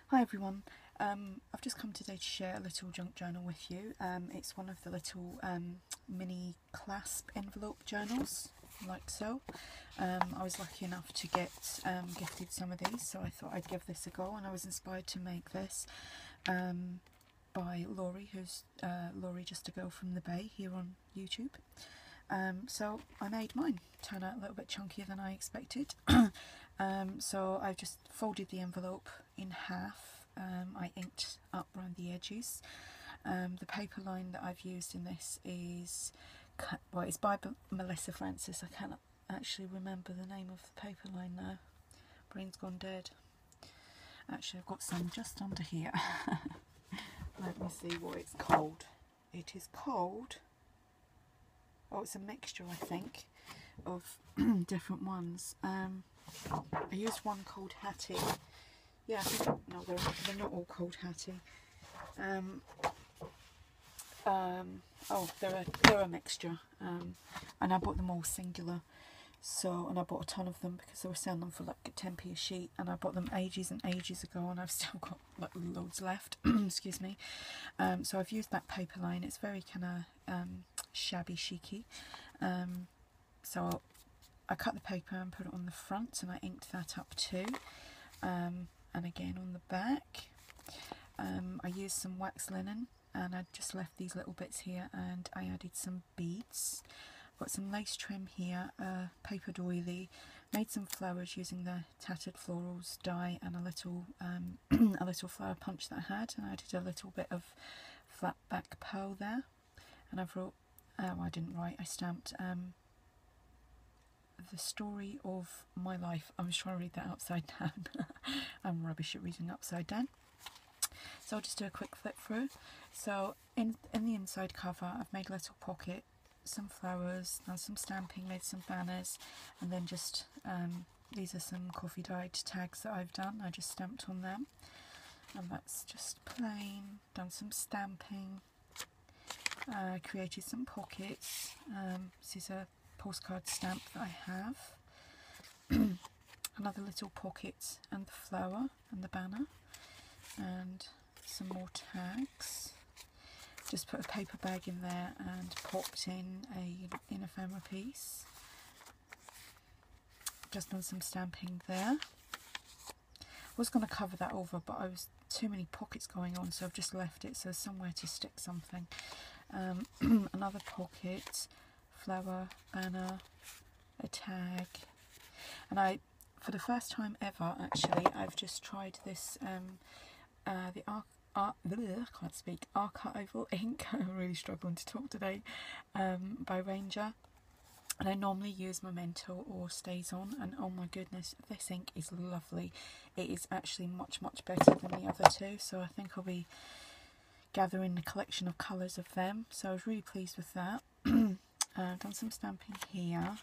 Hi everyone, I've just come today to share a little junk journal with you. It's one of the little mini clasp envelope journals, like so. I was lucky enough to get gifted some of these, so I thought I'd give this a go, and I was inspired to make this by Laurie, who's Laurie Just a Girl from the Bay here on YouTube. So I made mine turn out a little bit chunkier than I expected. So I've just folded the envelope in half. I inked up around the edges. The paper line that I've used in this is, well, it's by Melissa Francis. I cannot actually remember the name of the paper line now. Brain's gone dead. Actually, I've got some just under here. Let me see what it's called. It is called, oh, it's a mixture, I think, of different ones. I used one called Hattie. Yeah, I think, no, they're not all called Hattie. Oh, they're a mixture. And I bought them all singular. So, and I bought a ton of them because they were selling them for like 10p a sheet, and I bought them ages and ages ago, and I've still got like loads left. Excuse me. So I've used that paper line. It's very kind of shabby chicy. So I cut the paper and put it on the front, and I inked that up too. And again on the back, I used some wax linen, and I just left these little bits here, and I added some beads. Got some lace trim here, paper doily, made some flowers using the tattered florals die and a little a little flower punch that I had, and I did a little bit of flat back pearl there, and I wrote, I didn't write, I stamped the story of my life. I was trying to read that upside down. I'm rubbish at reading upside down. So I'll just do a quick flip through. So in the inside cover, I've made a little pocket, some flowers, done some stamping, made some banners, and then just these are some coffee dyed tags that I've done. I just stamped on them, and that's just plain. Done some stamping, created some pockets. This is a postcard stamp that I have. Another little pocket and the flower and the banner, and some more tags. Just put a paper bag in there and popped in an ephemera piece. Just done some stamping there. I was going to cover that over, but I was too many pockets going on, so I've just left it so there's somewhere to stick something. Another pocket, flower, banner, a tag, and for the first time ever, actually, I've just tried this I can't speak, archival ink. I'm really struggling to talk today. By Ranger, and I normally use Memento or Stays On, and oh my goodness, this ink is lovely. It is actually much better than the other two, so I think I'll be gathering a collection of colours of them, so I was really pleased with that. Done some stamping here.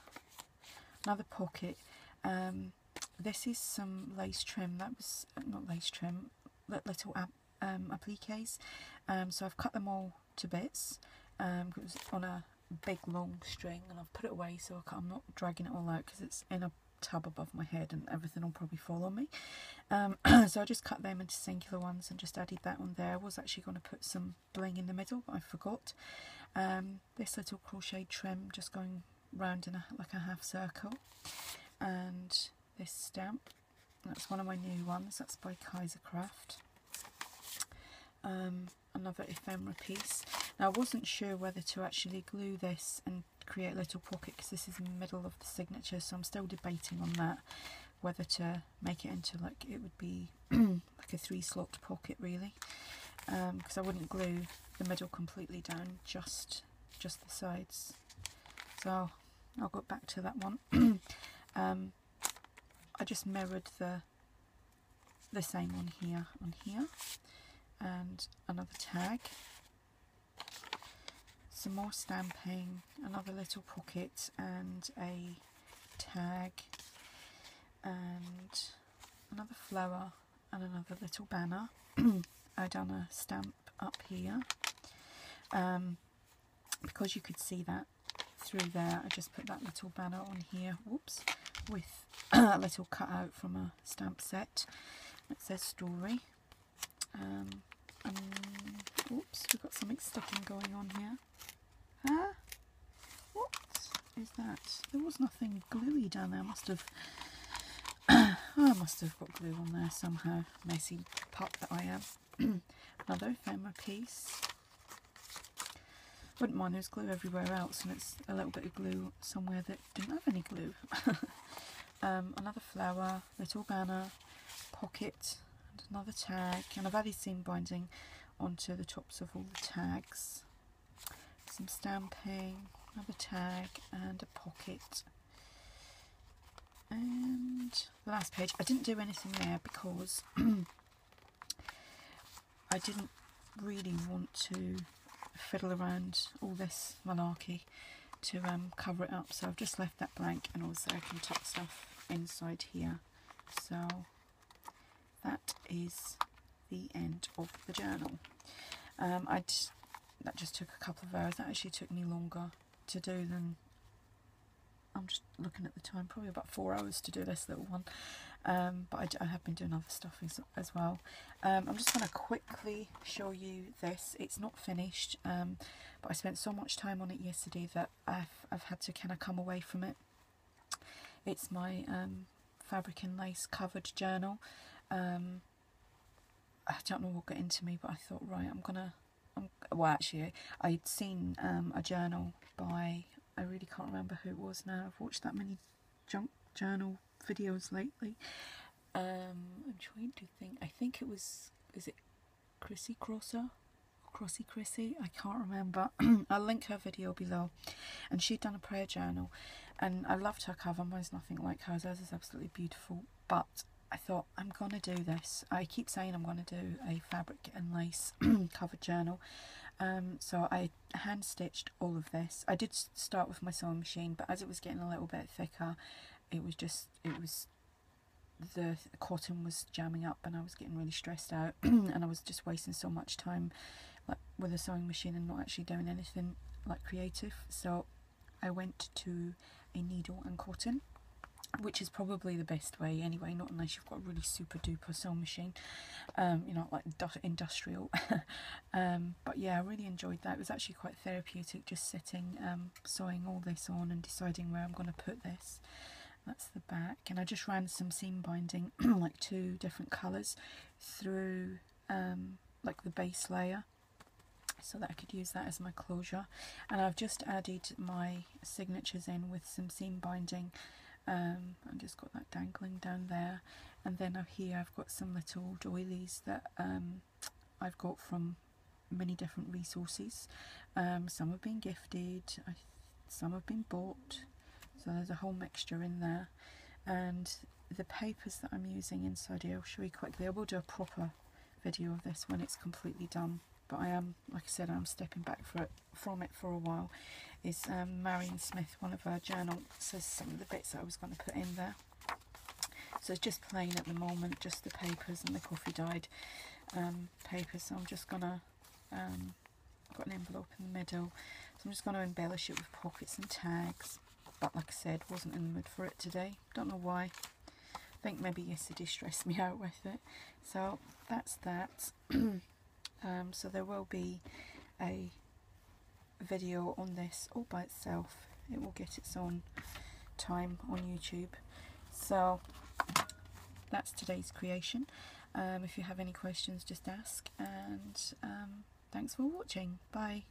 Another pocket. This is some lace trim. That was not lace trim, little appliques. So I've cut them all to bits. It was on a big long string, and I've put it away so I'm not dragging it all out because it's in a tub above my head and everything will probably fall on me. So I just cut them into singular ones and just added that on there. I was actually going to put some bling in the middle, but I forgot. This little crochet trim just going round in like a half circle, and this stamp, that's one of my new ones, that's by Kaisercraft. Another ephemera piece. Now I wasn't sure whether to actually glue this and create a little pocket because this is in the middle of the signature, so I'm still debating on that, whether to make it into like, it would be like a 3-slot pocket really, because I wouldn't glue the middle completely down, just the sides. So I'll go back to that one. I just mirrored the same on here, and another tag, some more stamping, another little pocket and a tag, and another flower and another little banner. I done a stamp up here, because you could see that through there. I just put that little banner on here, whoops, with a little cutout from a stamp set. It says story. Oops, we've got something sticking going on here. Huh? What is that? There was nothing gluey down there. I must have got glue on there somehow. Messy pup that I am. Another ephemera piece. Wouldn't mind, there's glue everywhere else, and it's a little bit of glue somewhere that didn't have any glue. Another flower, little banner, pocket, and another tag, and I've added seam binding onto the tops of all the tags. Some stamping, another tag, and a pocket. And the last page, I didn't do anything there because I didn't really want to fiddle around all this malarkey to cover it up, so I've just left that blank, and also I can tuck stuff inside here. So that is the end of the journal. That just took a couple of hours. That actually took me longer to do than, I'm just looking at the time, probably about 4 hours to do this little one. But I have been doing other stuff as well. I'm just going to quickly show you this. It's not finished, but I spent so much time on it yesterday that I've had to kind of come away from it. It's my fabric and lace covered journal. I don't know what got into me, but I thought, right, well, actually, I'd seen a journal by, I really can't remember who it was now. I've watched that many junk journal videos lately. I'm trying to think. I think it was, is it Chrissy Crosser? Crossy Chrissy? I can't remember. I'll link her video below. And she'd done a prayer journal, and I loved her cover. Mine's nothing like hers. Hers is absolutely beautiful. But I thought, I'm going to do this. I keep saying I'm going to do a fabric and lace covered journal. So I hand stitched all of this. I did start with my sewing machine, but as it was getting a little bit thicker, the cotton was jamming up, and I was getting really stressed out and I was just wasting so much time like with a sewing machine and not actually doing anything like creative. So I went to a needle and cotton, which is probably the best way anyway, not unless you've got a really super duper sewing machine, you know, like industrial. But yeah, I really enjoyed that. It was actually quite therapeutic, just sitting, sewing all this on and deciding where I'm going to put this. That's the back, and I just ran some seam binding, like 2 different colours, through like the base layer, so that I could use that as my closure. And I've just added my signatures in with some seam binding. I've just got that dangling down there, and then up here I've got some little doilies that I've got from many different resources. Some have been gifted, some have been bought, so there's a whole mixture in there. And the papers that I'm using inside here, I'll show you quickly. I will do a proper video of this when it's completely done, but I am, like I said, I'm stepping back from it for a while. Is Marion Smith, one of her journals, says some of the bits that I was going to put in there. So it's just plain at the moment, just the papers and the coffee dyed papers. So I'm just going to, I've got an envelope in the middle, so I'm just going to embellish it with pockets and tags. But like I said, wasn't in the mood for it today. Don't know why. I think maybe yesterday stressed me out with it. So that's that. So there will be a video on this all by itself. It will get its own time on YouTube. So that's today's creation. If you have any questions, just ask, and thanks for watching. Bye.